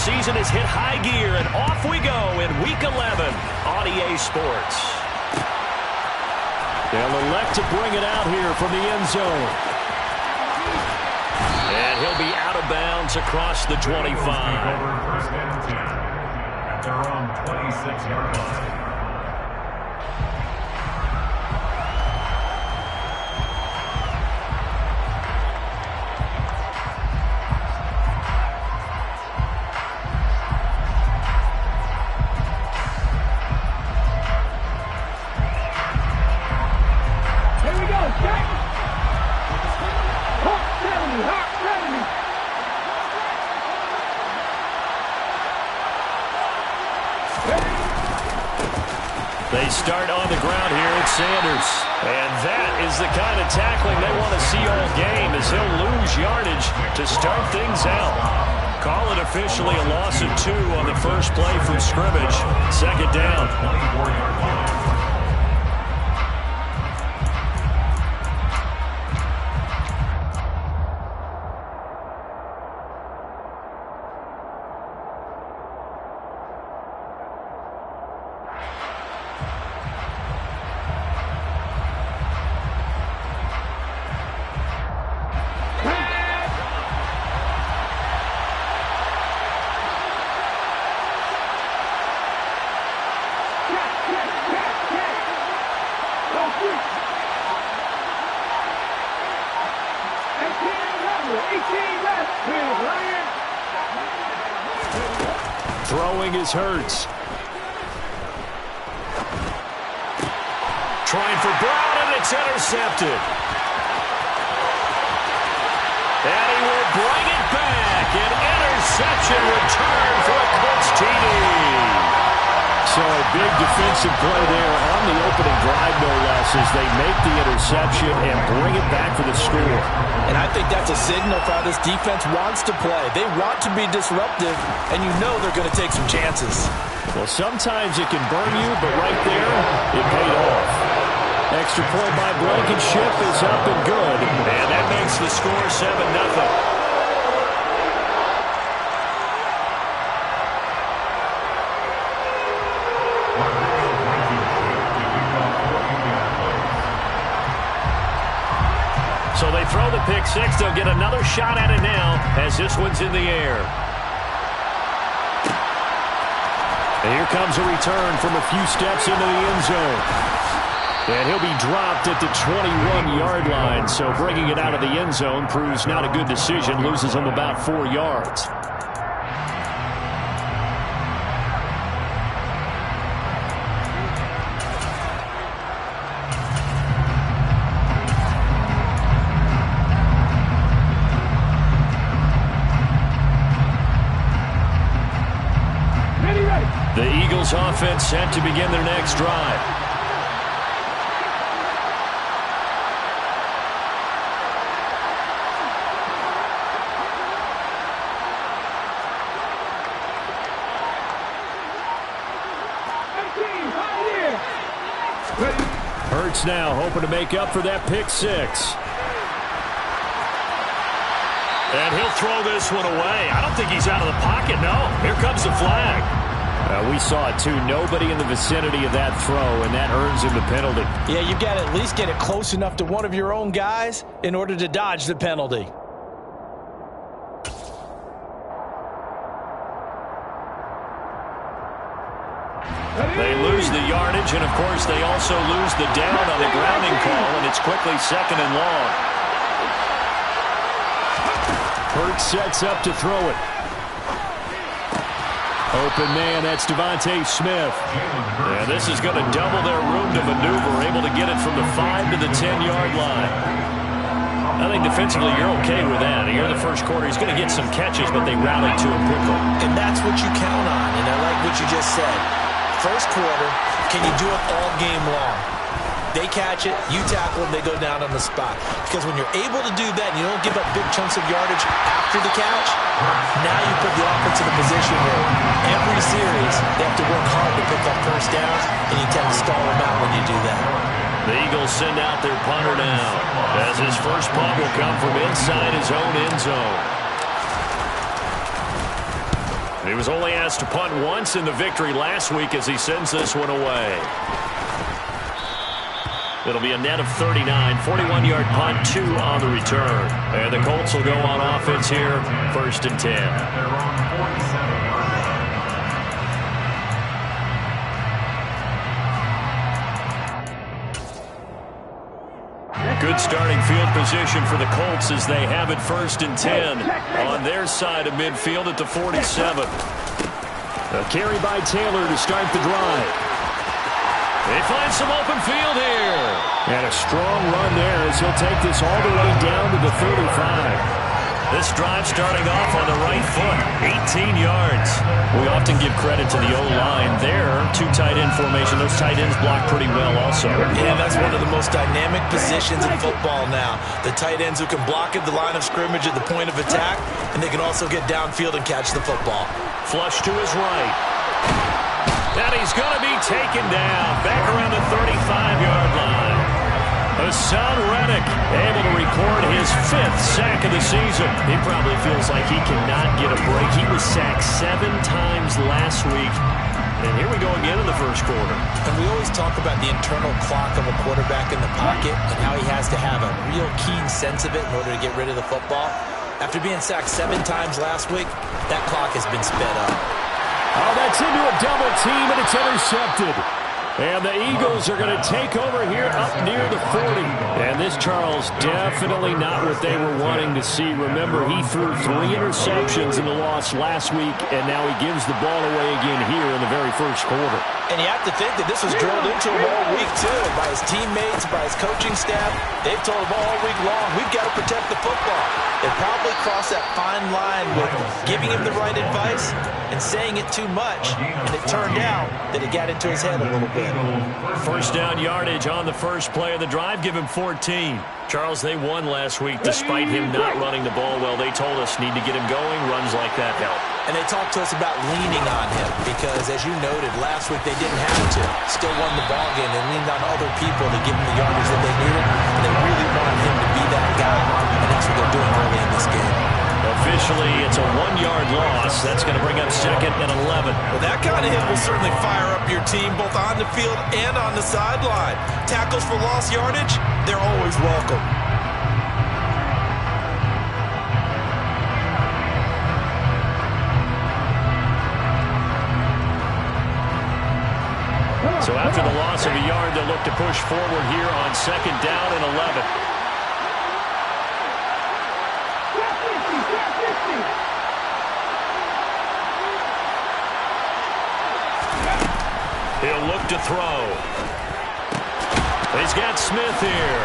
season has hit high gear, and off we go in Week 11 on EA Sports. They'll elect to bring it out here from the end zone. And he'll be out of bounds across the 25. First and 10 at their own 26-yard line. They start on the ground here at Sanders. And that is the kind of tackling they want to see all game, as he'll lose yardage to start things out. Call it officially a loss of 2 on the first play from scrimmage. Second down. Throwing is Hurts. Trying for Brown, and it's intercepted. And he will bring it back. An interception return for a Colts TD. So a big defensive play there on the opening drive, no less, as they make the interception and bring it back for the score. And I think that's a signal for how this defense wants to play. They want to be disruptive, and you know they're going to take some chances. Well, sometimes it can burn you, but right there, it paid off. Extra point by Blankenship is up and good. And that makes the score 7-0. So they throw the pick six. They'll get another shot at it now as this one's in the air. And here comes a return from a few steps into the end zone. And he'll be dropped at the 21-yard line. So bringing it out of the end zone proves not a good decision. Loses him about 4 yards. The Eagles offense set to begin their next drive. Hurts now hoping to make up for that pick six. And he'll throw this one away. I don't think he's out of the pocket, no. Here comes the flag. We saw it, too. Nobody in the vicinity of that throw, and that earns him the penalty. Yeah, you've got to at least get it close enough to one of your own guys in order to dodge the penalty. They lose the yardage, and, of course, they also lose the down on the grounding call, and it's quickly 2nd and long. Hurts sets up to throw it. Open man, that's Devontae Smith. And this is going to double their room to maneuver, able to get it from the 5 to the 10-yard line. I think defensively you're okay with that. Here in the first quarter, he's going to get some catches, but they rally to him quickly. And that's what you count on, and I like what you just said. First quarter, can you do it all game long? They catch it, you tackle them, they go down on the spot. Because when you're able to do that and you don't give up big chunks of yardage after the catch, now you put the offense in a position where every series they have to work hard to pick up first downs, and you tend to stall them out when you do that. The Eagles send out their punter now, as his first punt will come from inside his own end zone. He was only asked to punt once in the victory last week as he sends this one away. It'll be a net of 39, 41-yard punt, 2 on the return. And the Colts will go on offense here, 1st and 10. They're on 47 yards. Good starting field position for the Colts as they have it 1st and 10 on their side of midfield at the 47. A carry by Taylor to start the drive. They find some open field here. And a strong run there as he'll take this all the way down to the 35. This drive starting off on the right foot, 18 yards. We often give credit to the O-line there. 2 tight end formation. Those tight ends block pretty well also. Yeah, that's one of the most dynamic positions in football now. The tight ends who can block at the line of scrimmage at the point of attack, and they can also get downfield and catch the football. Flush to his right. And he's going to be taken down back around the 35-yard line. Hassan Reddick able to record his 5th sack of the season. He probably feels like he cannot get a break. He was sacked 7 times last week. And here we go again in the 1st quarter. And we always talk about the internal clock of a quarterback in the pocket and how he has to have a real keen sense of it in order to get rid of the football. After being sacked 7 times last week, that clock has been sped up. Oh, that's into a double team, and it's intercepted. And the Eagles are going to take over here up near the 40. And this, Charles, definitely not what they were wanting to see. Remember, he threw 3 interceptions in the loss last week, and now he gives the ball away again here in the very 1st quarter. And you have to think that this was drilled into him all week, too, by his teammates, by his coaching staff. They've told him all week long, we've got to protect the football. They probably crossed that fine line with giving him the right advice and saying it too much. And it turned out that it got into his head a little bit. 1st down yardage on the 1st play of the drive. Give him 14. Charles, they won last week despite him not running the ball well. They told us need to get him going. Runs like that help. And they talked to us about leaning on him because, as you noted, last week they didn't have to. Still won the ball game. They leaned on other people to give them the yardage that they needed. And they really wanted him to be that guy. And that's what they're doing early in this game. Officially, it's a 1-yard loss. That's going to bring up 2nd and 11. Well, that kind of hit will certainly fire up your team both on the field and on the sideline. Tackles for lost yardage, they're always welcome. So after the loss of a yard, they'll look to push forward here on 2nd down and 11. He'll look to throw. He's got Smith here.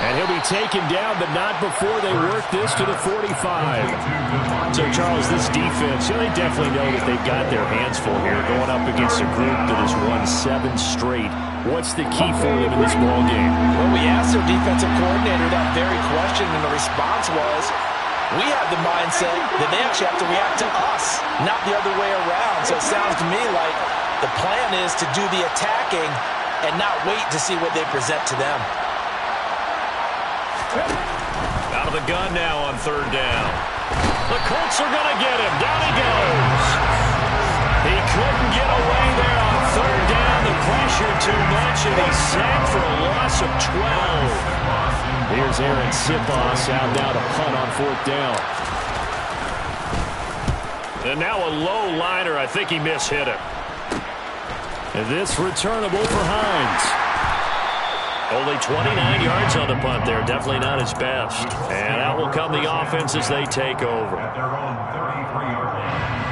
And he'll be taken down, but not before they work this to the 45. So, Charles, this defense, they definitely know that they've got their hands full here going up against a group that has won 7 straight. What's the key for them in this ball game? Well, we asked their defensive coordinator that very question, and the response was, we have the mindset that they actually have to react to us, not the other way around. So it sounds to me like the plan is to do the attacking and not wait to see what they present to them. Out of the gun now on 3rd down. The Colts are going to get him. Down he goes. He couldn't get away there on 3rd down. The pressure too much, and he's sacked for a loss of 12. Here's Aaron Sipos out now to punt on 4th down. And now a low liner. I think he mishit it. And this returnable for Hines. Only 29 yards on the punt there. Definitely not his best. And out will come the offense as they take over. At their own 33-yard line.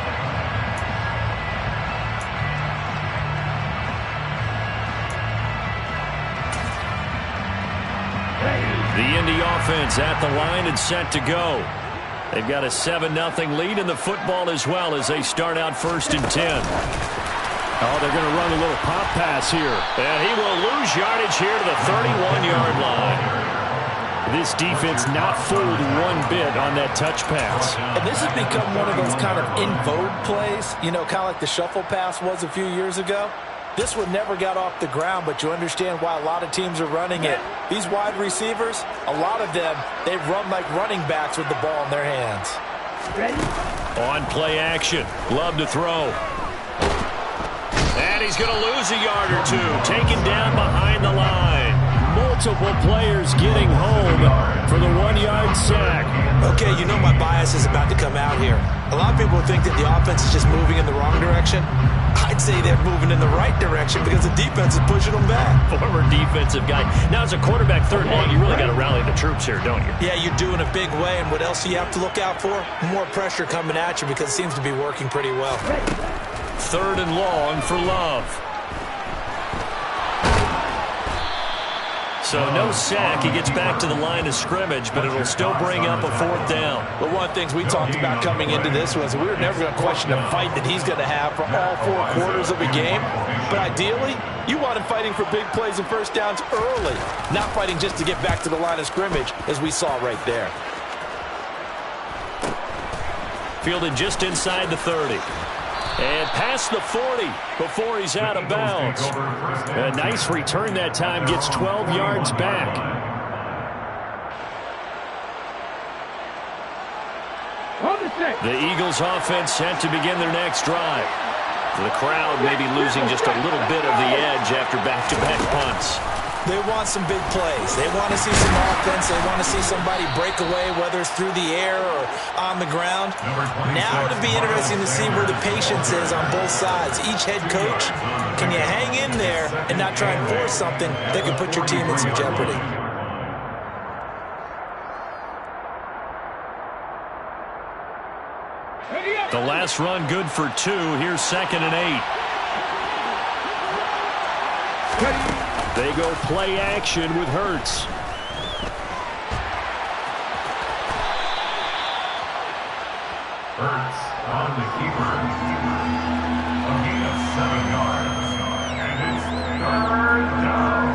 The Indy offense at the line and set to go. They've got a 7-0 lead in the football as well as they start out 1st and 10. Oh, they're going to run a little pop pass here. And he will lose yardage here to the 31-yard line. This defense not fooled one bit on that touch pass. And this has become one of those kind of in vogue plays, kind of like the shuffle pass was a few years ago. This one never got off the ground, but you understand why a lot of teams are running it. These wide receivers, a lot of them, they run like running backs with the ball in their hands. On play action. Love to throw. And he's going to lose a yard or two. Taken down behind the line. Multiple players getting home for the 1-yard sack. Okay, you know my bias is about to come out here. A lot of people think that the offense is just moving in the wrong direction. I'd say they're moving in the right direction because the defense is pushing them back. Former defensive guy. Now, as a quarterback, third and long, you really got to rally the troops here, don't you? Yeah, you do in a big way. And what else do you have to look out for? More pressure coming at you because it seems to be working pretty well. Third and long for Love. So no sack. He gets back to the line of scrimmage, but it'll still bring up a 4th down. But one of the things we talked about coming into this was we were never going to question the fight that he's going to have for all 4 quarters of a game. But ideally, you want him fighting for big plays and first downs early, not fighting just to get back to the line of scrimmage, as we saw right there. Fielded just inside the 30. And past the 40 before he's out of bounds. A nice return that time, gets 12 yards back. The Eagles offense set to begin their next drive. The crowd may be losing just a little bit of the edge after back-to-back punts. They want some big plays. They want to see some offense. They want to see somebody break away, whether it's through the air or on the ground. Now it'll be interesting to see where the patience is on both sides. Each head coach, can you hang in there and not try and force something that could put your team in some jeopardy? The last run good for 2. Here's 2nd and 8. They go play action with Hurts. Hurts on the keeper. A gain of 7 yards. And it's 3rd down.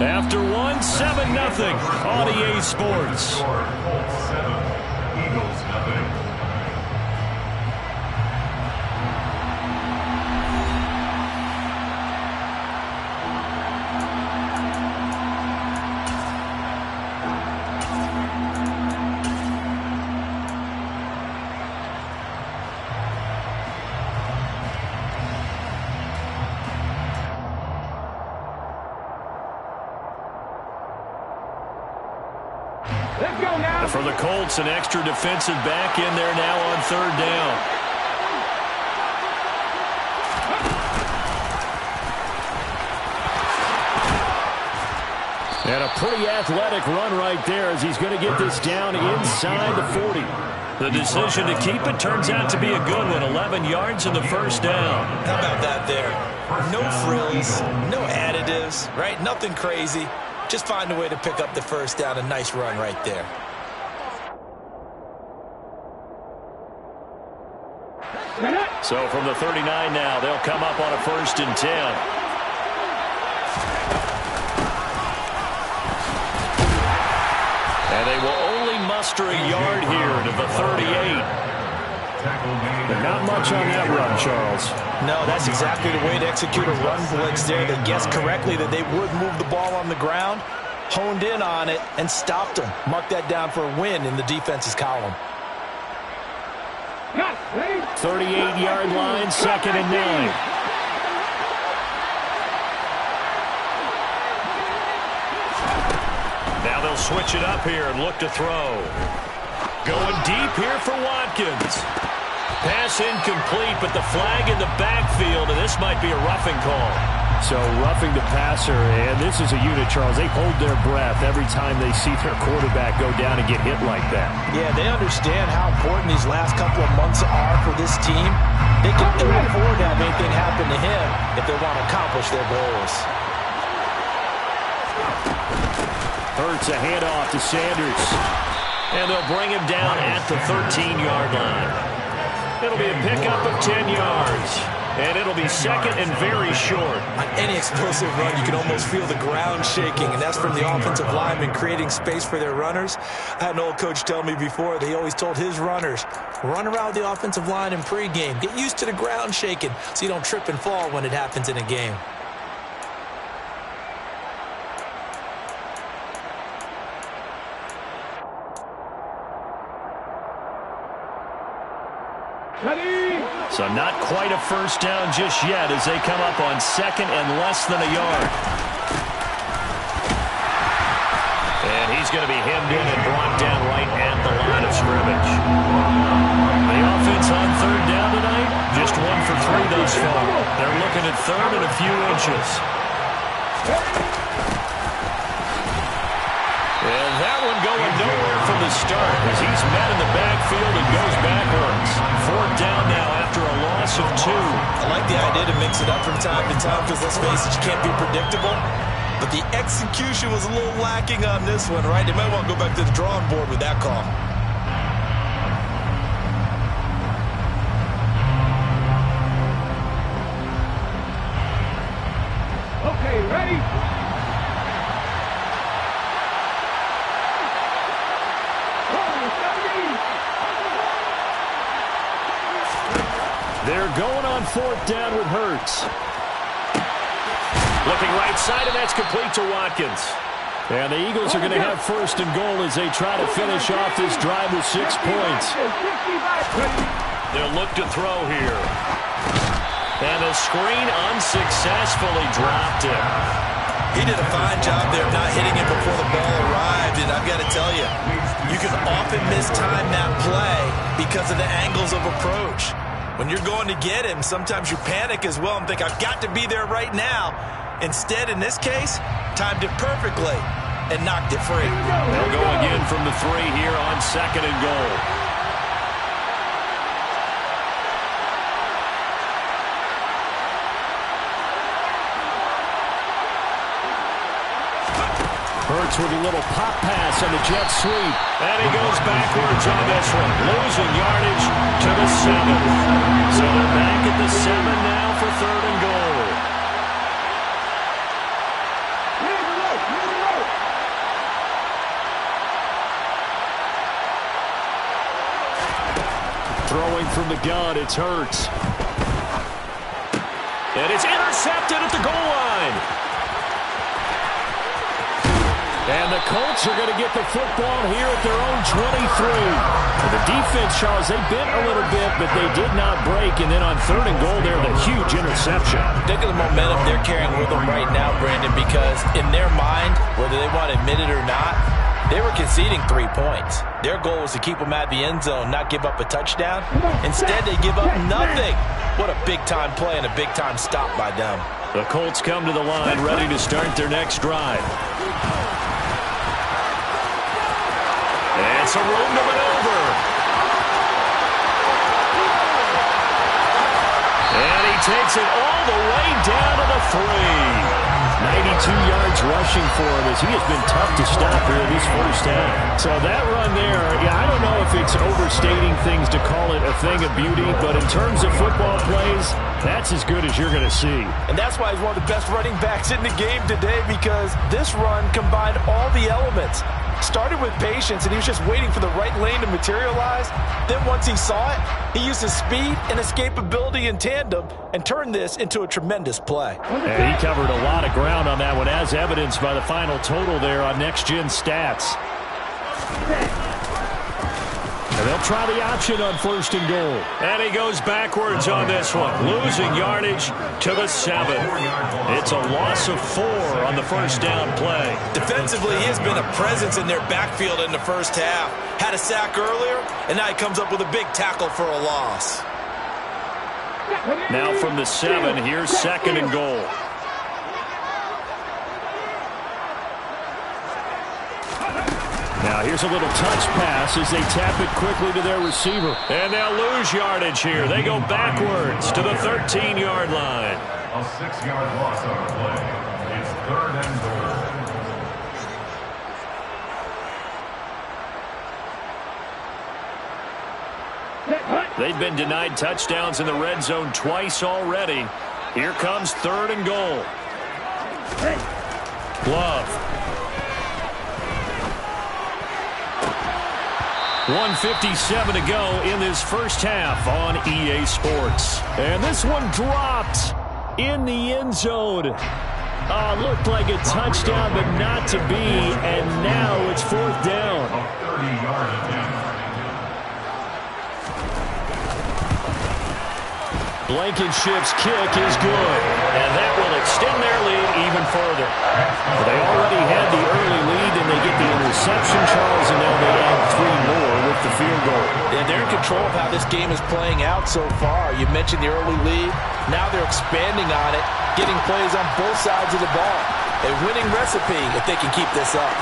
After 1, 7-0 on EA Sports. Colts 7, Eagles 0. For the Colts, an extra defensive back in there now on 3rd down. And a pretty athletic run right there as he's going to get this down inside the 40. The decision to keep it turns out to be a good one. 11 yards in the first down. How about that there? No frills, no additives, right? Nothing crazy. Just find a way to pick up the first down. A nice run right there. So from the 39 now, they'll come up on a 1st and 10. And they will only muster a yard here to the 38. But not much on that run, Charles. No, that's exactly the way to execute a run blitz there. They guessed correctly that they would move the ball on the ground, honed in on it, and stopped them. Mark that down for a win in the defense's column. 38-yard line, 2nd and 9. Now they'll switch it up here and look to throw. Going deep here for Watkins. Pass incomplete, but the flag in the backfield, and this might be a roughing call. So roughing the passer, and this is a unit, Charles. They hold their breath every time they see their quarterback go down and get hit like that. Yeah, they understand how important these last couple of months are for this team. They can ill afford to have anything happen to him if they want to accomplish their goals. Hurts a handoff to Sanders. And they'll bring him down at the 13-yard line. It'll be a pickup of 10 yards. And it'll be 2nd and very short. On any explosive run, you can almost feel the ground shaking, and that's from the offensive linemen creating space for their runners. I had an old coach tell me before that he always told his runners, run around the offensive line in pregame. Get used to the ground shaking so you don't trip and fall when it happens in a game. So not quite a first down just yet as they come up on second and less than a yard. And he's going to be hemmed in and brought down right at the line of scrimmage. The offense on third down tonight, just 1 for 3 thus far. They're looking at third and a few inches. And that one going nowhere from the start as he's met in the backfield and goes backwards. Fourth down now after a loss of 2. I like the idea to mix it up from time to time because, let's face it, you can't be predictable. But the execution was a little lacking on this one, right? They might want to go back to the drawing board with that call. Okay, ready? They're going on fourth down with Hurts. Looking right side, and that's complete to Watkins. And the Eagles are going to have first and goal as they try to finish off this drive with 6 points. They'll look to throw here. And the screen unsuccessfully dropped him. He did a fine job there of not hitting him before the ball arrived, and I've got to tell you, you can often mistime that play because of the angles of approach. When you're going to get him, sometimes you panic as well and think, I've got to be there right now. Instead, in this case, timed it perfectly and knocked it free. They'll go again from the 3 here on second and goal. Hurts with a little pop pass on the jet sweep. And he goes backwards on this one. Losing yardage to the 7. So they're back at the 7 now for third and goal. Throwing from the gun, it's Hurts. And it's intercepted at the goal line. And the Colts are going to get the football here at their own 23. And the defense, Charles, they bent a little bit, but they did not break. And then on third and goal there, the huge interception. Think of the momentum they're carrying with them right now, Brandon, because in their mind, whether they want to admit it or not, they were conceding 3 points. Their goal was to keep them at the end zone, not give up a touchdown. Instead, they give up nothing. What a big-time play and a big-time stop by them. The Colts come to the line, ready to start their next drive. And some room to maneuver. And he takes it all the way down to the 3. 92 yards rushing for him as he has been tough to stop here in this first half. So that run there, yeah, I don't know if it's overstating things to call it a thing of beauty, but in terms of football plays, that's as good as you're going to see. And that's why he's one of the best running backs in the game today, because this run combined all the elements. Started with patience, and he was just waiting for the right lane to materialize. Then once he saw it, he used his speed and escapability in tandem and turned this into a tremendous play. And he covered a lot of ground on that one, as evidenced by the final total there on Next Gen Stats. And they'll try the option on first and goal. And he goes backwards on this one, losing yardage to the 7. It's a loss of 4 on the first down play. Defensively, he has been a presence in their backfield in the first half. Had a sack earlier, and now he comes up with a big tackle for a loss. Now from the 7, here's second and goal. Now here's a little touch pass as they tap it quickly to their receiver. And they'll lose yardage here. They go backwards to the 13-yard line. A 6-yard loss on the play. It's third and goal. They've been denied touchdowns in the red zone twice already. Here comes third and goal. Love. 1:57 to go in this first half on EA Sports. And this one dropped in the end zone. Looked like a touchdown, but not to be. And now it's fourth down. A 30-yard attempt. Blankenship's kick is good, and that will extend their lead even further. They already had the early lead, and they get the interception, Charles, and now they add 3 more with the field goal. Yeah, they're in control of how this game is playing out so far. You mentioned the early lead. Now they're expanding on it, getting plays on both sides of the ball. A winning recipe if they can keep this up.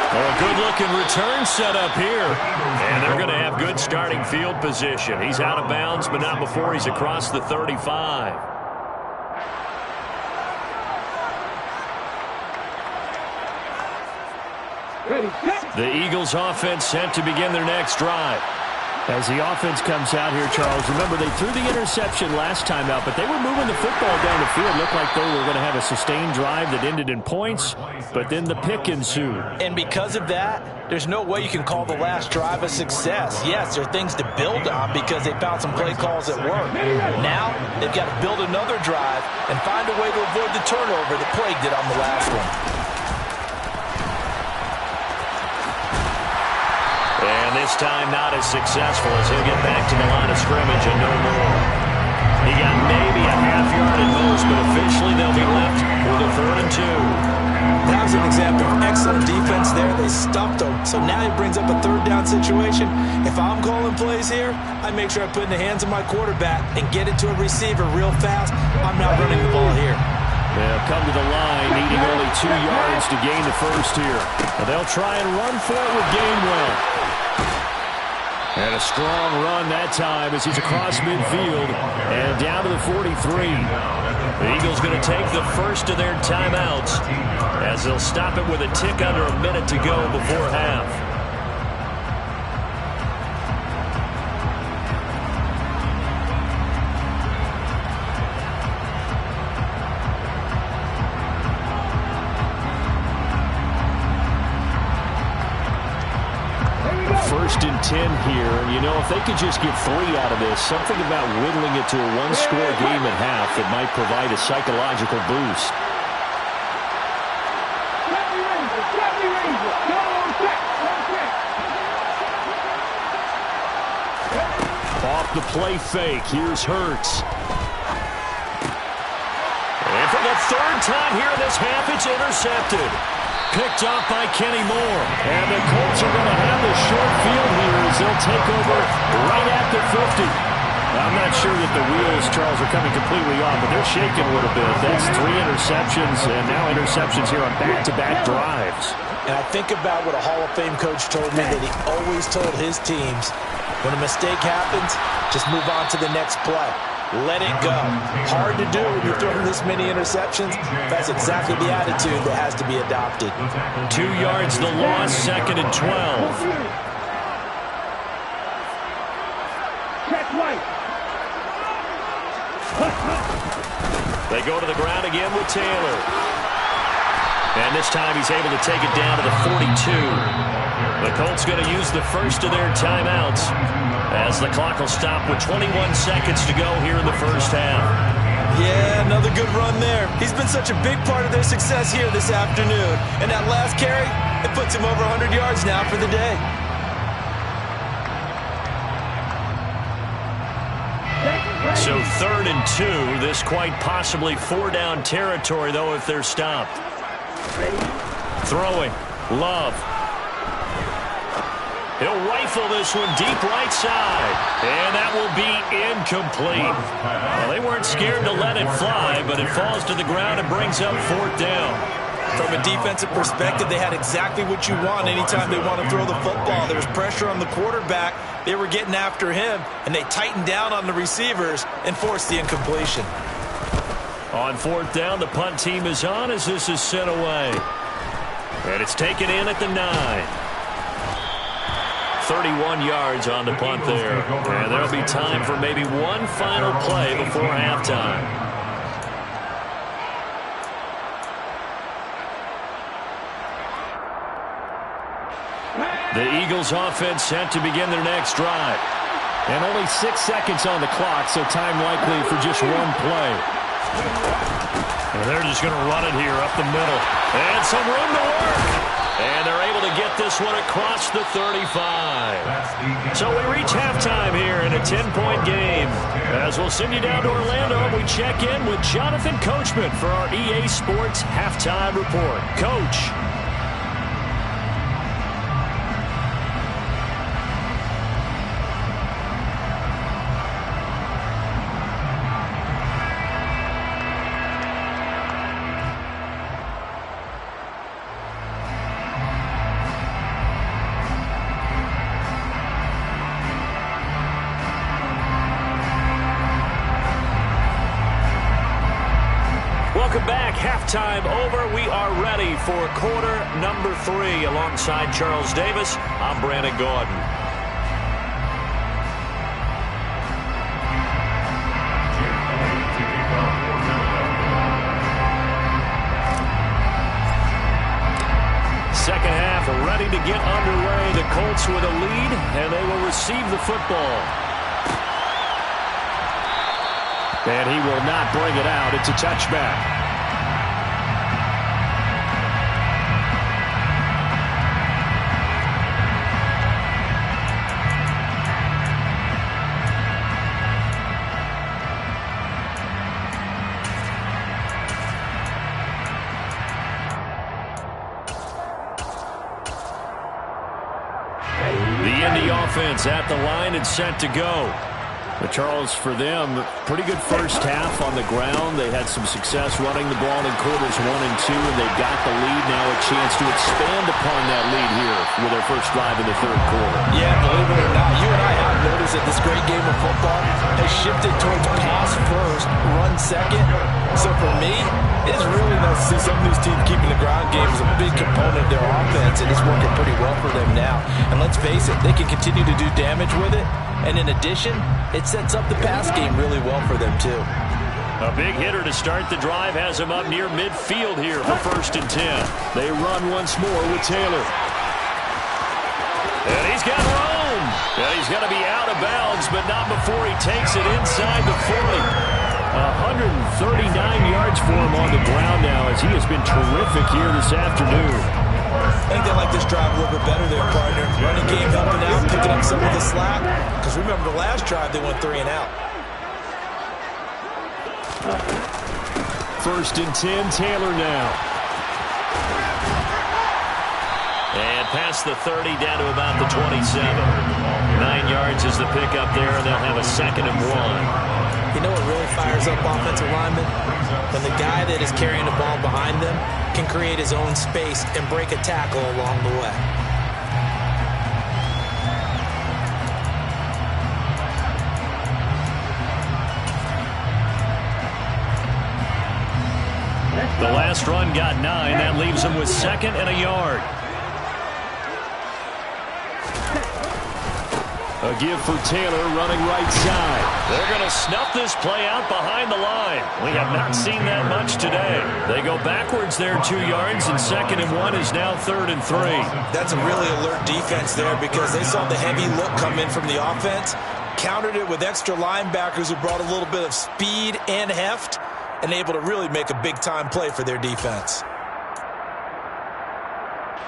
Well, a good-looking return set up here. And they're going to have good starting field position. He's out of bounds, but not before he's across the 35. The Eagles offense set to begin their next drive. As the offense comes out here, Charles, remember they threw the interception last time out, but they were moving the football down the field. Looked like they were going to have a sustained drive that ended in points, but then the pick ensued. And because of that, there's no way you can call the last drive a success. Yes, there are things to build on because they found some play calls that work. Now, they've got to build another drive and find a way to avoid the turnover that plagued it on the last one. And this time not as successful as he'll get back to the line of scrimmage and no more. He got maybe a half yard at most, but officially they'll be left with a 3rd and 2. That was an example of excellent defense there. They stuffed him, so now he brings up a 3rd down situation. If I'm calling plays here, I make sure I put it in the hands of my quarterback and get it to a receiver real fast. I'm not running the ball here. They'll come to the line, needing only 2 yards to gain the first here. And they'll try and run for it with Gainwell. And a strong run that time as he's across midfield and down to the 43. The Eagles going to take the first of their timeouts as they'll stop it with a tick under a minute to go before half. First and 10 here, and you know, if they could just get 3 out of this, something about whittling it to a 1-score game at half that might provide a psychological boost. Off the play fake, here's Hurts. And for the 3rd time here in this half, it's intercepted. Picked off by Kenny Moore. And the Colts are going to have the short field here as they'll take over right at the 50. I'm not sure that the wheels, Charles, are coming completely off, but they're shaking a little bit. That's 3 interceptions, and now interceptions here on back-to-back drives. And I think about what a Hall of Fame coach told me that he always told his teams, when a mistake happens, just move on to the next play. Let it go. Hard to do when you're throwing this many interceptions. That's exactly the attitude that has to be adopted. 2 yards the loss, 2nd and 12. They go to the ground again with Taylor. And this time he's able to take it down to the 42. The Colts going to use the first of their timeouts as the clock will stop with 21 seconds to go here in the first half. Yeah, another good run there. He's been such a big part of their success here this afternoon. And that last carry, it puts him over 100 yards now for the day. So 3rd and 2. This quite possibly 4-down territory, though, if they're stopped. Throwing. Love. He'll rifle this one deep right side. And that will be incomplete. Well, they weren't scared to let it fly, but it falls to the ground and brings up 4th down. From a defensive perspective, they had exactly what you want anytime they want to throw the football. There was pressure on the quarterback. They were getting after him, and they tightened down on the receivers and forced the incompletion. On 4th down, the punt team is on as this is sent away. And it's taken in at the 9. 31 yards on the punt there. And there'll be time for maybe one final play before halftime. The Eagles offense set to begin their next drive. And only 6 seconds on the clock, so time likely for just one play. And they're just going to run it here up the middle. And some room to work. And they're able to get this one across the 35. So we reach halftime here in a 10-point game. As we'll send you down to Orlando, we check in with Jonathan Coachman for our EA Sports Halftime Report. Coach. Welcome back. Halftime over. We are ready for quarter number 3. Alongside Charles Davis, I'm Brandon Gordon. Second half ready to get underway. The Colts with a lead, and they will receive the football. And he will not bring it out. It's a touchback. The Indy offense at the line and set to go. But Charles, for them, pretty good first half on the ground. They had some success running the ball in quarters 1 and 2, and they've got the lead now, a chance to expand upon that lead here with their first drive in the third quarter. Yeah, believe it or not, you and I have noticed that this great game of football has shifted towards pass first, run second. So for me, it's really nice to see some of these teams keeping the ground game as a big component of their offense, and it's working pretty well for them now. And let's face it, they can continue to do damage with it. And in addition, it sets up the pass game really well for them, too. A big hitter to start the drive has him up near midfield here for 1st and 10. They run once more with Taylor. And he's got room. And he's going to be out of bounds, but not before he takes it inside the 40. 139 yards for him on the ground now, as he has been terrific here this afternoon. I think they like this drive a little bit better there, partner. Running game helping out, picking up some of the slack. Because remember, the last drive, they went 3 and out. 1st and 10, Taylor now. And past the 30, down to about the 27. 9 yards is the pickup there, and they'll have a 2nd and 1. You know what really fires up offensive linemen? When the guy that is carrying the ball behind them can create his own space and break a tackle along the way. The last run got 9. That leaves him with 2nd and a yard. A give for Taylor running right side. They're going to snuff this play out behind the line. We have not seen that much today. They go backwards there 2 yards, and 2nd and 1 is now 3rd and 3. That's a really alert defense there because they saw the heavy look come in from the offense, countered it with extra linebackers who brought a little bit of speed and heft, and able to really make a big-time play for their defense.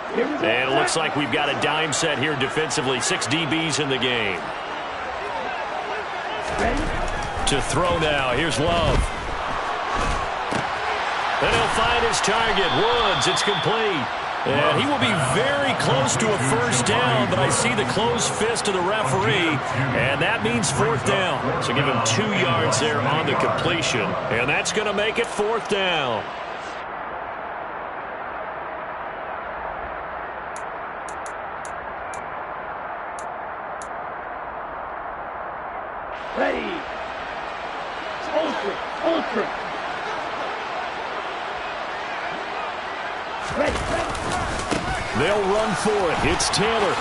And it looks like we've got a dime set here defensively. 6 DBs in the game. To throw now. Here's Love. And he'll find his target. Woods. It's complete. And he will be very close to a 1st down, but I see the closed fist of the referee, and that means 4th down. So give him 2 yards there on the completion, and that's going to make it 4th down. Ready. Ultra. Ready. They'll run for it. It's Taylor.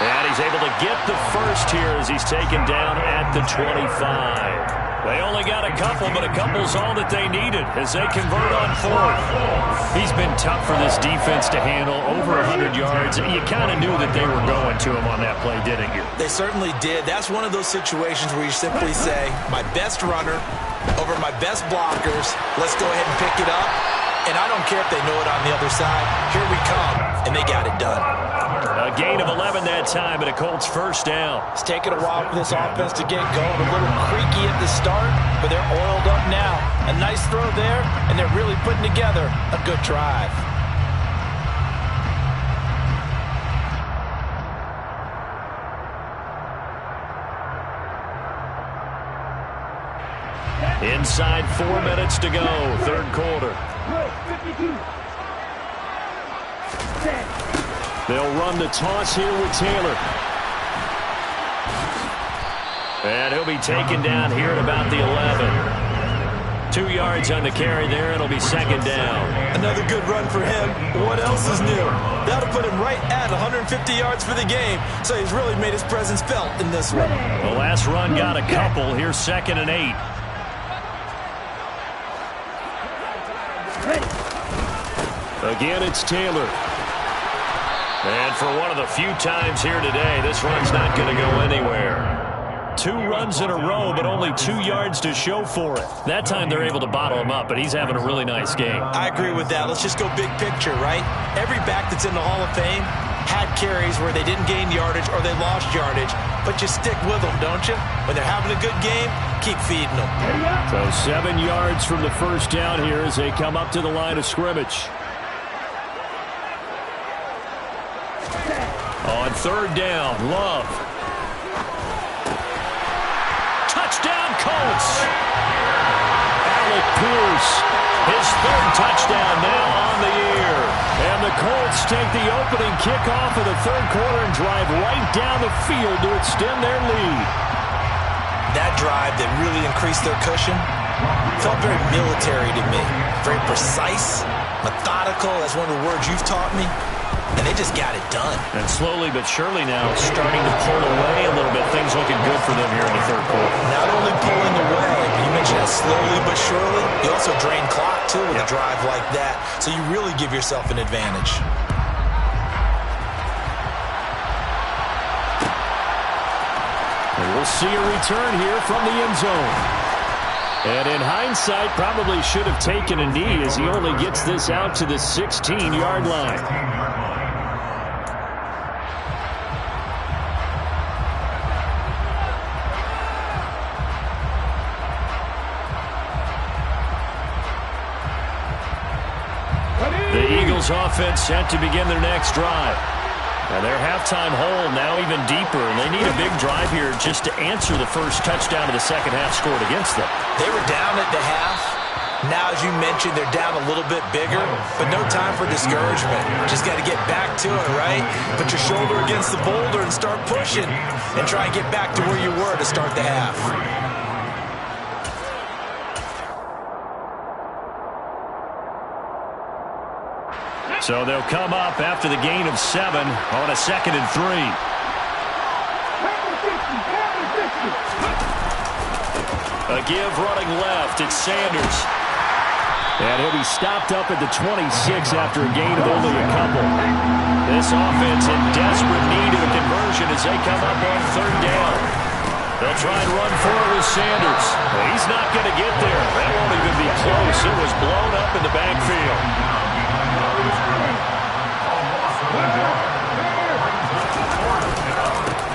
And he's able to get the first here as he's taken down at the 25. They only got a couple, but a couple's all that they needed as they convert on 4th. He's been tough for this defense to handle, over 100 yards. You kind of knew that they were going to him on that play, didn't you? They certainly did. That's one of those situations where you simply say, my best runner over my best blockers. Let's go ahead and pick it up. And I don't care if they know it on the other side. Here we come, and they got it done. A gain of 11 that time, and a Colts first down. It's taken a while for this offense to get going. A little creaky at the start, but they're oiled up now. A nice throw there, and they're really putting together a good drive. Inside 4 minutes to go, third quarter. They'll run the toss here with Taylor. And he'll be taken down here at about the 11. 2 yards on the carry there. It'll be second down. Another good run for him. What else is new? That'll put him right at 150 yards for the game. So he's really made his presence felt in this one. The last run got a couple. Here's 2nd and 8. Again, it's Taylor. And for one of the few times here today, this run's not going to go anywhere. 2 runs in a row, but only 2 yards to show for it. That time they're able to bottle him up, but he's having a really nice game. I agree with that. Let's just go big picture, right? Every back that's in the Hall of Fame had carries where they didn't gain yardage or they lost yardage, but you stick with them, don't you? When they're having a good game, keep feeding them. So 7 yards from the first down here as they come up to the line of scrimmage. On 3rd down, Love. Touchdown, Colts! Alec Pierce, his 3rd touchdown now on the year. And the Colts take the opening kickoff of the 3rd quarter and drive right down the field to extend their lead. That drive that really increased their cushion felt very military to me. Very precise, methodical. That's one of the words you've taught me. And they just got it done. And slowly but surely now starting to pull away a little bit. Things looking good for them here in the 3rd quarter. Not only pulling away, but you mentioned that slowly but surely. You also drain clock, too, with a drive like that. So you really give yourself an advantage. And we'll see a return here from the end zone. And in hindsight, probably should have taken a knee as he only gets this out to the 16-yard line. The Eagles offense set to begin their next drive. And their halftime hole now even deeper, and they need a big drive here just to answer the first touchdown of the second half scored against them. They were down at the half. Now, as you mentioned, they're down a little bit bigger, but no time for discouragement. Just got to get back to it, right? Put your shoulder against the boulder and start pushing, and try and get back to where you were to start the half. So they'll come up after the gain of 7 on a 2nd and 3. A give running left. It's Sanders. And he'll be stopped up at the 26 after a gain of only a couple. This offense in desperate need of a conversion as they come up on 3rd down. They'll try and run for it with Sanders. He's not going to get there. That won't even be close. It was blown up in the backfield.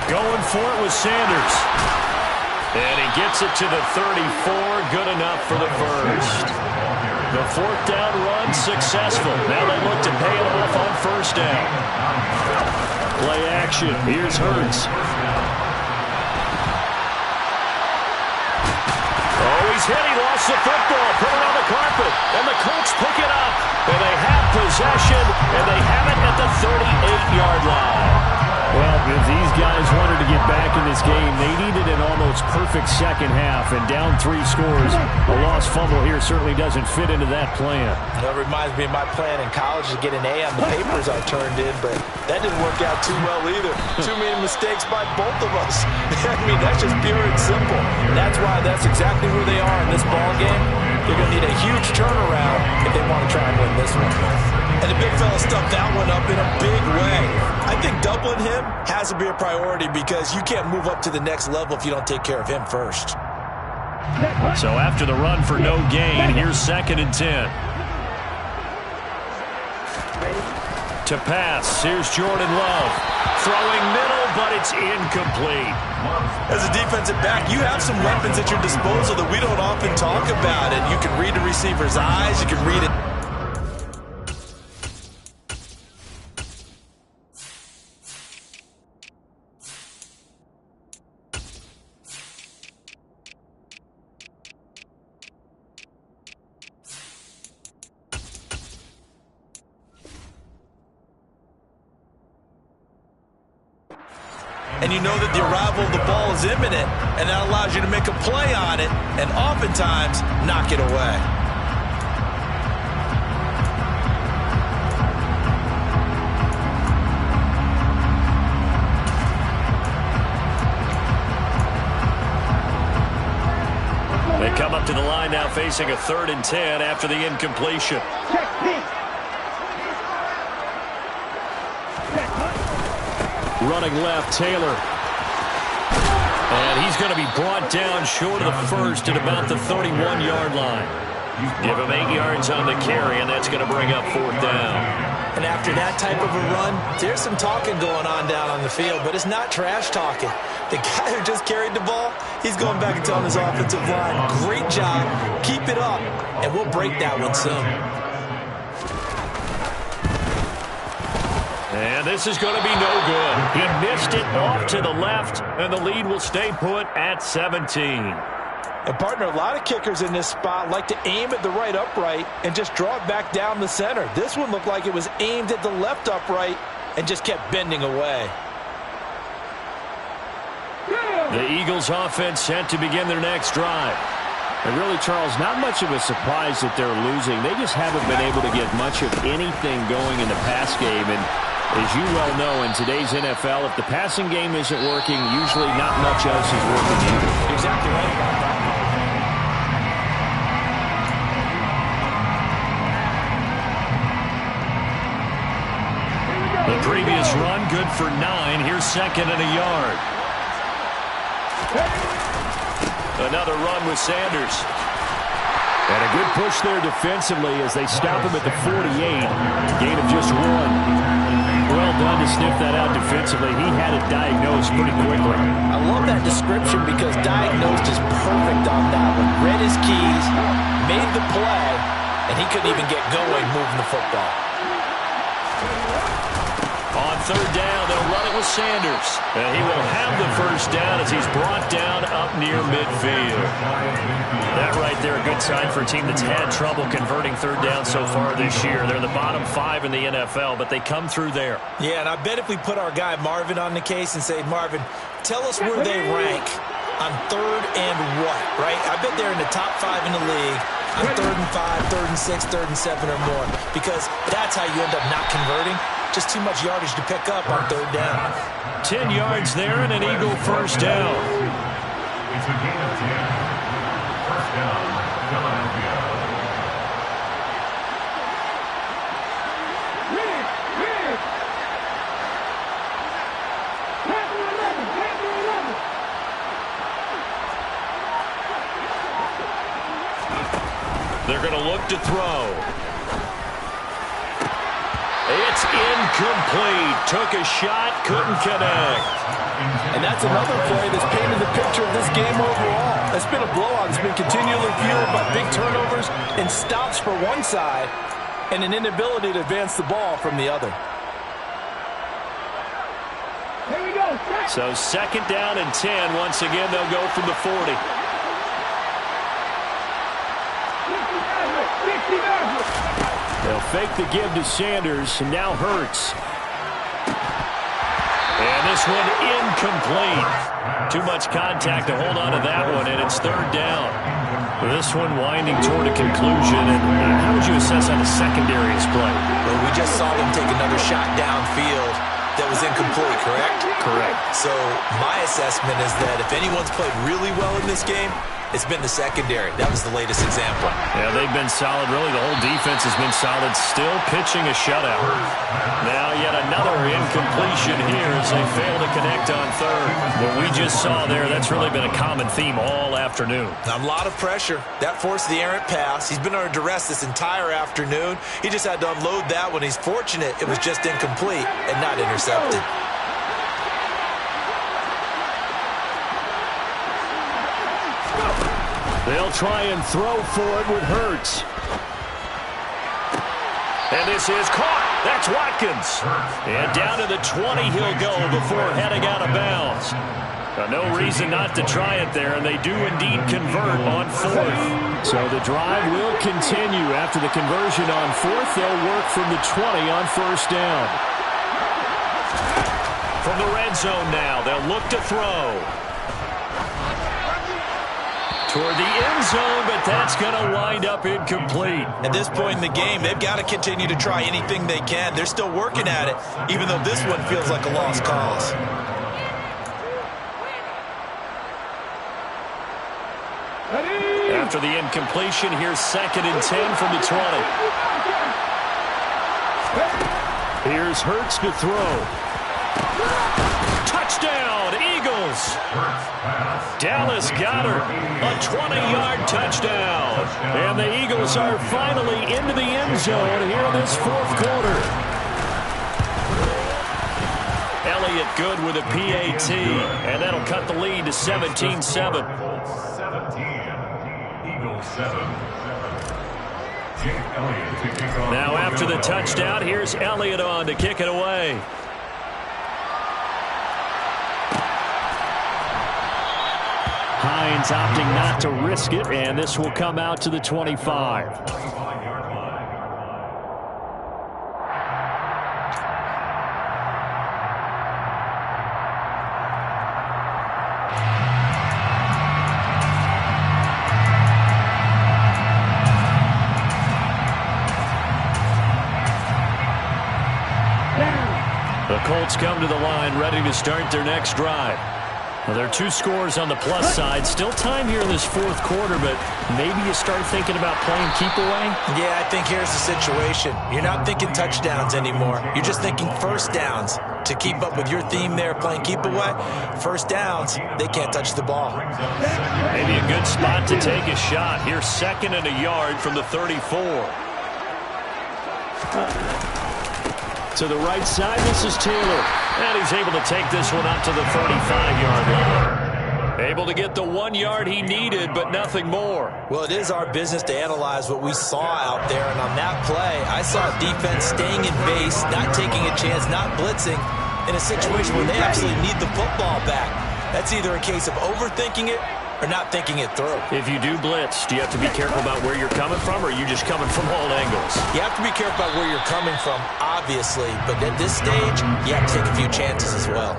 Going for it with Sanders. And he gets it to the 34. Good enough for the first. The 4th down run successful. Now they look to pay it off on 1st down. Play action. Here's Hurts. Oh, he's hit. He lost the football. Put it on the carpet. And the Colts pick it up. And they have possession. And they have it at the 38-yard line. Well, if these guys wanted to get back in this game, they needed an almost perfect second half. And down 3 scores, a lost fumble here certainly doesn't fit into that plan. That reminds me of my plan in college to get an A on the papers I turned in, but that didn't work out too well either. Too many mistakes by both of us. I mean, that's just pure and simple. And that's why that's exactly where they are in this ball game. They're going to need a huge turnaround if they want to try and win this one. And the big fella stuffed that one up in a big way. I think doubling him has to be a priority because you can't move up to the next level if you don't take care of him first. So after the run for no gain, here's 2nd and 10. to pass. Here's Jordan Love. Throwing middle, but it's incomplete. As a defensive back, you have some weapons at your disposal that we don't often talk about. And you can read the receiver's eyes. You can read it. And you know that the arrival of the ball is imminent, and that allows you to make a play on it and oftentimes knock it away. They come up to the line now facing a 3rd and 10 after the incompletion. Running left, Taylor. And he's going to be brought down short of the first at about the 31-yard line. Give him 8 yards on the carry, and that's going to bring up 4th down. And after that type of a run, there's some talking going on down on the field, but it's not trash talking. The guy who just carried the ball, he's going back and telling his offensive line, great job, keep it up, and we'll break that one soon. And this is going to be no good. He missed it off to the left, and the lead will stay put at 17. And, partner, a lot of kickers in this spot like to aim at the right upright and just draw it back down the center. This one looked like it was aimed at the left upright and just kept bending away. The Eagles offense set to begin their next drive. And really, Charles, not much of a surprise that they're losing. They just haven't been able to get much of anything going in the pass game. And as you well know, in today's NFL, if the passing game isn't working, usually not much else is working either. Exactly right. The previous run, good for 9. Here's 2nd and a yard. Another run with Sanders. And a good push there defensively as they stop him at the 48. Gain of just 1. Well done to sniff that out defensively. He had it diagnosed pretty quickly. I love that description because diagnosed is perfect on that one. Read his keys, made the play, and he couldn't even get going moving the football. On 3rd down, they'll run it with Sanders. And he will have the first down as he's brought down up near midfield. That right there, a good sign for a team that's had trouble converting 3rd down so far this year. They're the bottom 5 in the NFL, but they come through there. Yeah, and I bet if we put our guy Marvin on the case and say, Marvin, tell us where they rank on 3rd and what, right? I bet they're in the top 5 in the league on 3rd and 5, 3rd and 6, 3rd and 7 or more, because that's how you end up not converting. Just too much yardage to pick up on 3rd down. 10 yards there and an Eagle first down. It's a gain of 10. First down, Philadelphia. They're going to look to throw. It's incomplete. Took a shot, couldn't connect. And that's another play that's painted the picture of this game overall. It's been a blowout. It's been continually fueled by big turnovers and stops for one side and an inability to advance the ball from the other. Here we go. So 2nd down and 10. Once again, they'll go from the 40. They'll fake the give to Sanders, and now Hurts. And this one incomplete. Too much contact to hold on to that one, and it's 3rd down. This one winding toward a conclusion. And how would you assess how the secondary is played? Well, we just saw them take another shot downfield that was incomplete, correct? Correct. So my assessment is that if anyone's played really well in this game, it's been the secondary. That was the latest example. Yeah, they've been solid. Really, the whole defense has been solid. Still pitching a shutout. Now yet another incompletion here as they fail to connect on third. What we just saw there, that's really been a common theme all afternoon. A lot of pressure. That forced the errant pass. He's been under duress this entire afternoon. He just had to unload that one. He's fortunate it was just incomplete and not intercepted. They'll try and throw for it with Hurts. And this is caught. That's Watkins. And down to the 20 he'll go before heading out of bounds. No reason not to try it there, and they do indeed convert on fourth. So the drive will continue. After the conversion on fourth, they'll work from the 20 on first down. From the red zone now, they'll look to throw. Toward the end zone, but that's going to wind up incomplete. At this point in the game, they've got to continue to try anything they can. They're still working at it, even though this one feels like a lost cause. After the incompletion, here's 2nd and 10 from the 20. Here's Hurts to throw. Touchdown, Eagles. Dallas Goedert, a 20-yard touchdown. And the Eagles are finally into the end zone here in this fourth quarter. Elliott good with a PAT, and that'll cut the lead to 17-7. 17, Eagles 7. Now after the touchdown, here's Elliott on to kick it away. Hines opting not to risk it, and this will come out to the 25. The Colts come to the line ready to start their next drive. Well, there are 2 scores on the plus side. Still time here in this fourth quarter, but maybe you start thinking about playing keep away? Yeah, I think here's the situation. You're not thinking touchdowns anymore. You're just thinking first downs. To keep up with your theme there, playing keep away, first downs, they can't touch the ball. Maybe a good spot to take a shot. Here's 2nd and a yard from the 34. To the right side, this is Taylor. And he's able to take this one up to the 35-yard line. Able to get the 1 yard he needed, but nothing more. Well, it is our business to analyze what we saw out there. And on that play, I saw defense staying in base, not taking a chance, not blitzing, in a situation where they absolutely need the football back. That's either a case of overthinking it or not thinking it through. If you do blitz, do you have to be careful about where you're coming from, or are you just coming from all angles? You have to be careful about where you're coming from, obviously, but at this stage, you have to take a few chances as well.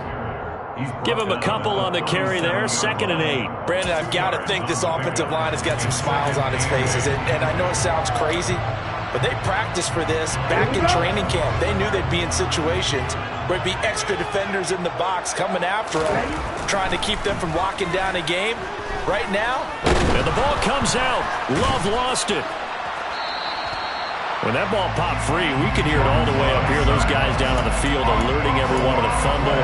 Give him a couple on the carry there, 2nd and 8. Brandon, I've got to think this offensive line has got some smiles on its faces, and I know it sounds crazy, but they practiced for this back in training camp. They knew they'd be in situations where it'd be extra defenders in the box coming after them, trying to keep them from locking down a game. Right now, and the ball comes out. Love lost it. When that ball popped free, we could hear it all the way up here. Those guys down on the field alerting everyone of the fumble.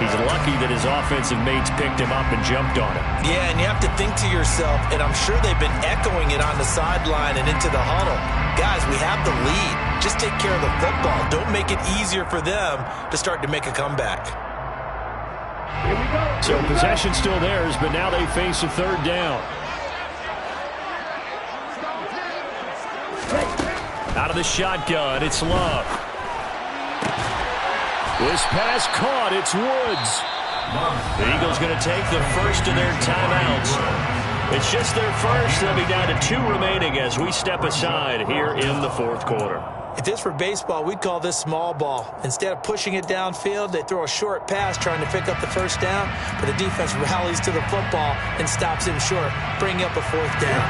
He's lucky that his offensive mates picked him up and jumped on him. Yeah, and you have to think to yourself, and I'm sure they've been echoing it on the sideline and into the huddle. Guys, we have the lead. Just take care of the football. Don't make it easier for them to start to make a comeback. So possession still theirs, but now they face a 3rd down. Out of the shotgun, it's Love. This pass caught, it's Woods. The Eagles going to take the first of their timeouts. It's just their first. They'll be down to 2 remaining as we step aside here in the fourth quarter. If this were baseball, we'd call this small ball. Instead of pushing it downfield, they throw a short pass trying to pick up the first down, but the defense rallies to the football and stops him short, bringing up a 4th down.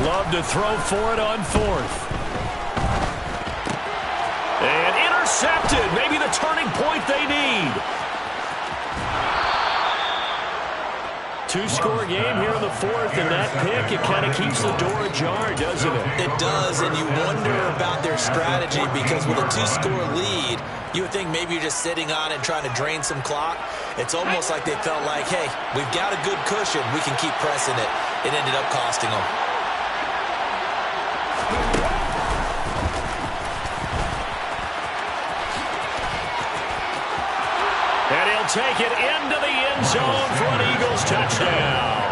Love to throw for it on 4th. And intercepted. Maybe the turning point they need. two-score game here in the fourth, and that pick, it kind of keeps the door ajar, doesn't it? It does, and you wonder about their strategy because with a two-score lead, you would think maybe you're just sitting on it and trying to drain some clock. It's almost like they felt like, hey, we've got a good cushion. We can keep pressing it. It ended up costing them. And he'll take it into the end zone for an Eagles touchdown.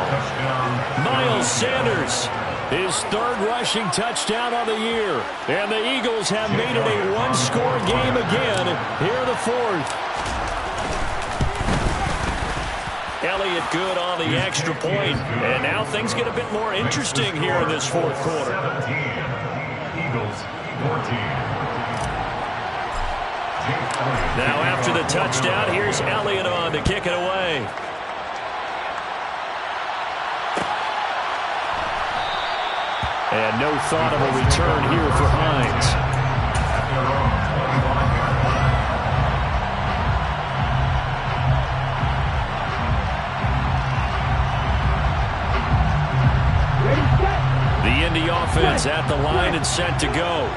Miles Sanders, his third rushing touchdown on the year. And the Eagles have made it a one-score game again here in the fourth. Elliott good on the extra point. And now things get a bit more interesting here in this fourth quarter. Eagles 14. Now after the touchdown, here's Elliott on to kick it away. And no thought of a return here for Hines. The Indy offense at the line and set to go.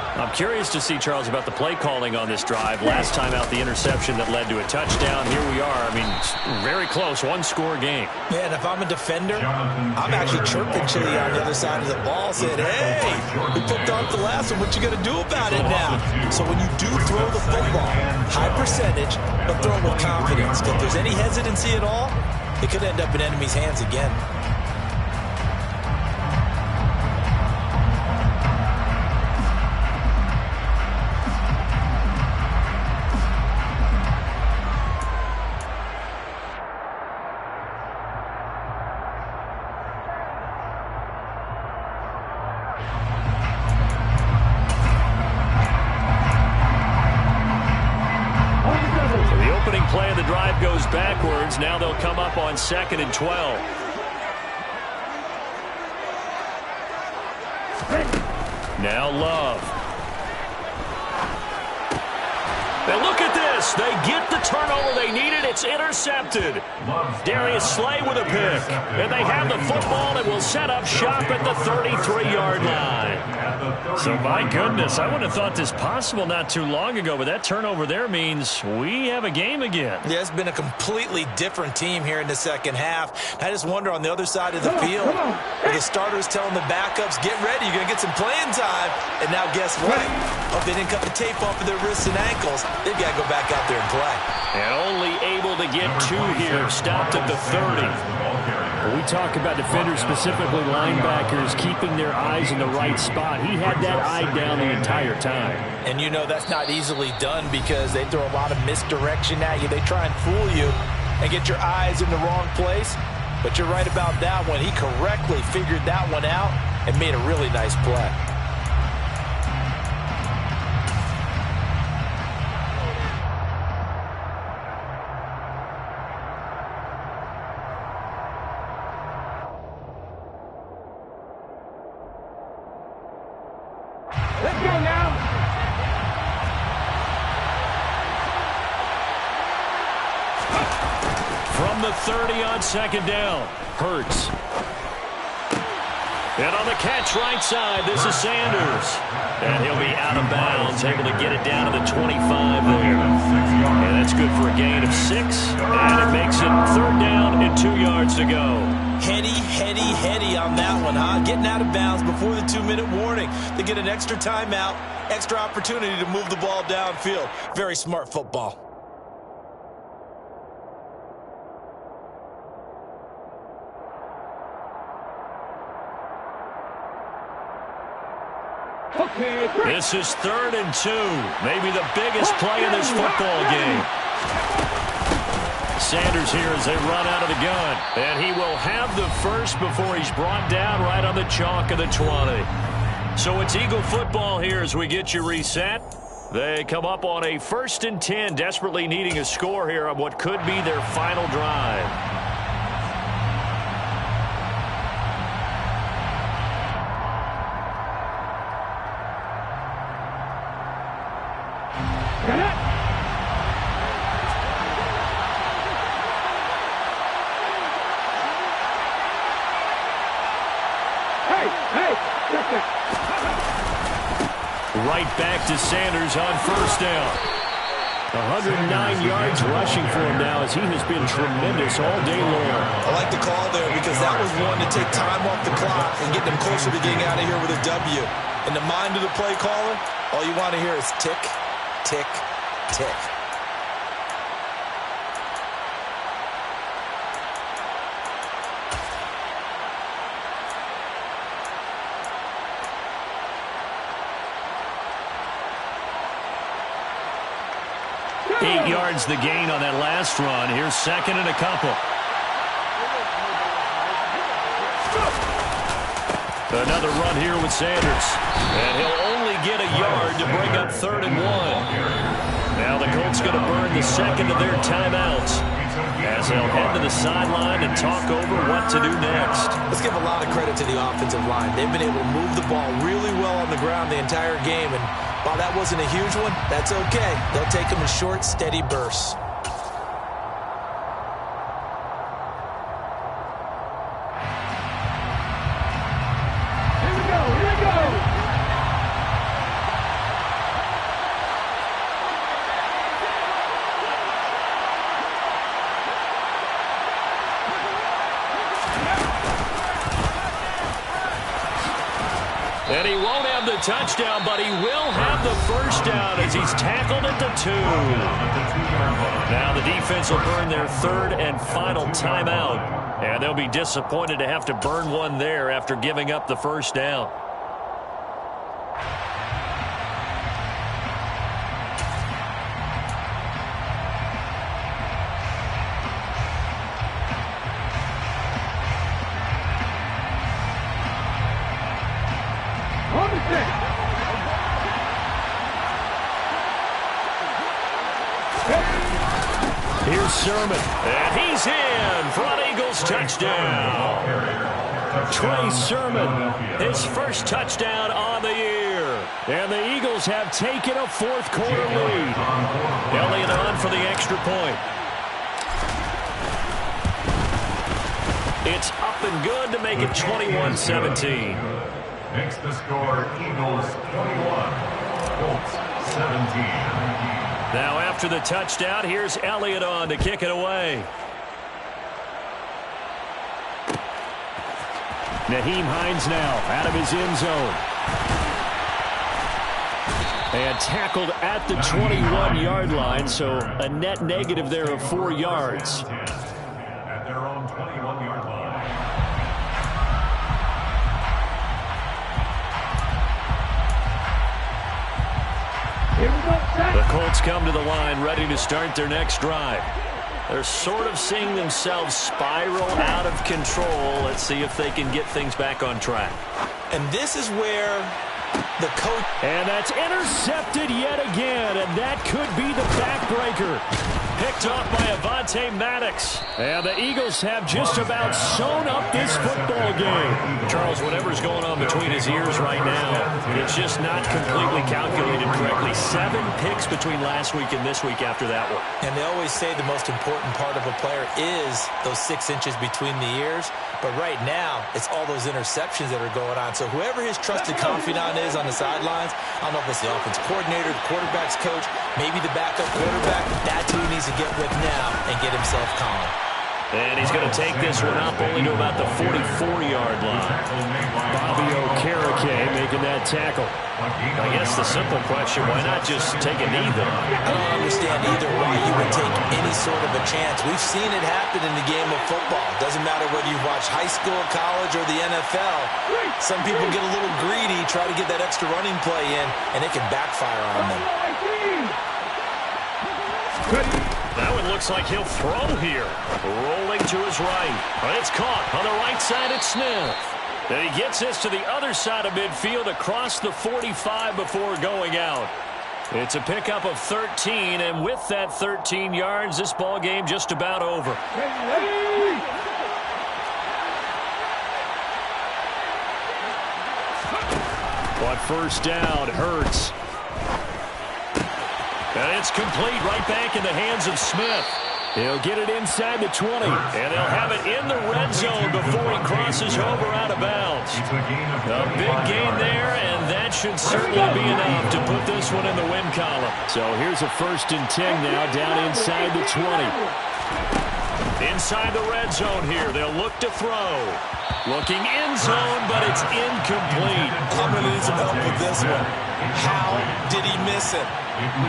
I'm curious to see, Charles, about the play calling on this drive. Last time out, the interception that led to a touchdown. Here we are. I mean, very close, one-score game. Yeah, and if I'm a defender, I'm actually chirping Chili on the other side of the ball, saying, hey, we picked off the last one. What you going to do about it now? So when you do throw the football, high percentage, but throw it with confidence. If there's any hesitancy at all, it could end up in enemy's hands again. Play of the drive goes backwards. Now they'll come up on 2nd and 12. Now Love. And look at this. They get the turnover they needed. It's intercepted. Darius Slay with a pick. And they have the football and will set up shop at the 33-yard line. So, my goodness, I wouldn't have thought this possible not too long ago, but that turnover there means we have a game again. Yeah, it's been a completely different team here in the second half. I just wonder on the other side of the field, where the starters telling the backups, get ready, you're going to get some playing time. And now guess what? Oh, they didn't cut the tape off of their wrists and ankles. They've got to go back out there and play. And only able to get 2 here, stopped at the 30. We talk about defenders, specifically linebackers, keeping their eyes in the right spot. He had that eye down the entire time. And you know that's not easily done because they throw a lot of misdirection at you. They try and fool you and get your eyes in the wrong place. But you're right about that one. He correctly figured that one out and made a really nice play. Let's go now. From the 30 on 2nd down, Hurts. And on the catch right side, this is Sanders. And he'll be out of bounds, able to get it down to the 25 there. And that's good for a gain of 6. And it makes it 3rd down and 2 yards to go. Heady on that one, huh? Getting out of bounds before the 2-minute warning. They get an extra timeout, extra opportunity to move the ball downfield. Very smart football. This is 3rd and 2. Maybe the biggest play in this football game. Sanders here as they run out of the gun. And he will have the first before he's brought down right on the chalk of the 20. So it's Eagle football here as we get you reset. They come up on a 1st and 10, desperately needing a score here on what could be their final drive. Right back to Sanders on first down. 109 yards rushing for him now as he has been tremendous all day long. I like the call there because that was one to take time off the clock and get them closer to getting out of here with a W. In the mind of the play caller, all you want to hear is tick, tick, tick. Eight yards the gain on that last run. Here's second and a couple. Another run here with Sanders. And he'll only get a yard to bring up 3rd and 1. Now the Colts going to burn the second of their timeouts as they'll head to the sideline and talk over what to do next. Let's give a lot of credit to the offensive line. They've been able to move the ball really well on the ground the entire game, and while that wasn't a huge one, that's okay. They'll take them in short, steady bursts. Here we go, here we go! And he won't have the touchdown, but he will have the first down as he's tackled at the 2. Now the defense will burn their 3rd and final timeout. And they'll be disappointed to have to burn one there after giving up the first down. Here's Sermon, and he's in for an Eagles touchdown. Trey Sermon, his first touchdown on the year. And the Eagles have taken a 4th quarter lead. Elliott on for the extra point. It's up and good to make it 21-17. Makes the score Eagles 21, Colts 17. Now after the touchdown, here's Elliott on to kick it away. Nyheim Hines now out of his end zone. And tackled at the 21-yard line, so a net negative there of 4 yards. At their own 21-yard line. The Colts come to the line ready to start their next drive. They're sort of seeing themselves spiral out of control. Let's see if they can get things back on track. And this is where the coach... And that's intercepted yet again, and that could be the backbreaker. Picked off by Avonte Maddox. And the Eagles have just about sewn up this football game. Charles, whatever's going on between his ears right now, it's just not completely calculated correctly. 7 picks between last week and this week after that one. And they always say the most important part of a player is those 6 inches between the ears. But right now, it's all those interceptions that are going on. So whoever his trusted confidant is on the sidelines, I don't know if it's the offense coordinator, the quarterback's coach, maybe the backup quarterback, that's who he needs to get with now and get himself calm. And he's going to take this one up only to about the 44-yard line. Bobby Okereke making that tackle. I guess the simple question, why not just take a knee there? I don't understand either why you would take any sort of a chance. We've seen it happen in the game of football. Doesn't matter whether you watch high school, college, or the NFL. Some people get a little greedy, try to get that extra running play in, and it can backfire on them. That one looks like he'll throw here. Rolling to his right. But it's caught on the right side. It's Smith. And he gets this to the other side of midfield across the 45 before going out. It's a pickup of 13, and with that 13 yards, this ball game just about over. On first down, Hurts. And it's complete right back in the hands of Smith. He'll get it inside the 20. And they'll have it in the red zone before he crosses crosses over out of bounds. A big gain there, and that should certainly be enough to put this one in the win column. So here's a 1st and 10 now down inside the 20. Inside the red zone here, they'll look to throw. Looking end zone, but it's incomplete. I'm going to need some help with this one. How did he miss it?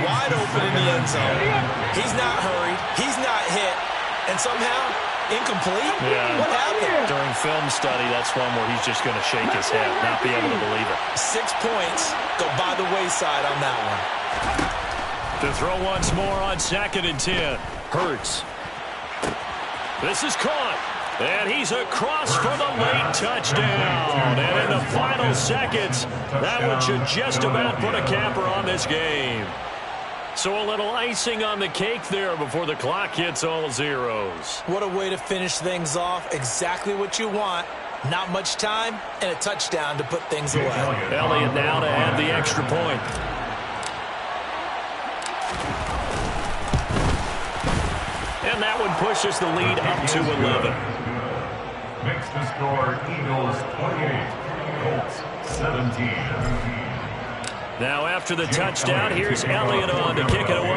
Wide open in the end zone. He's not hurried. He's not hit. And somehow, incomplete? Yeah. What happened? During film study, that's one where he's just going to shake his head, not be able to believe it. 6 points go by the wayside on that one. To throw once more on 2nd and 10. Hurts. This is caught. And he's across for the late touchdown. And in the final seconds, that one should just about put a capper on this game. So a little icing on the cake there before the clock hits all zeros. What a way to finish things off. Exactly what you want. Not much time and a touchdown to put things away. Elliott now to add the extra point. And that one pushes the lead up to 11. Makes the score Eagles 28, Colts 17. Now after the touchdown, here's Elliott on to kick it away.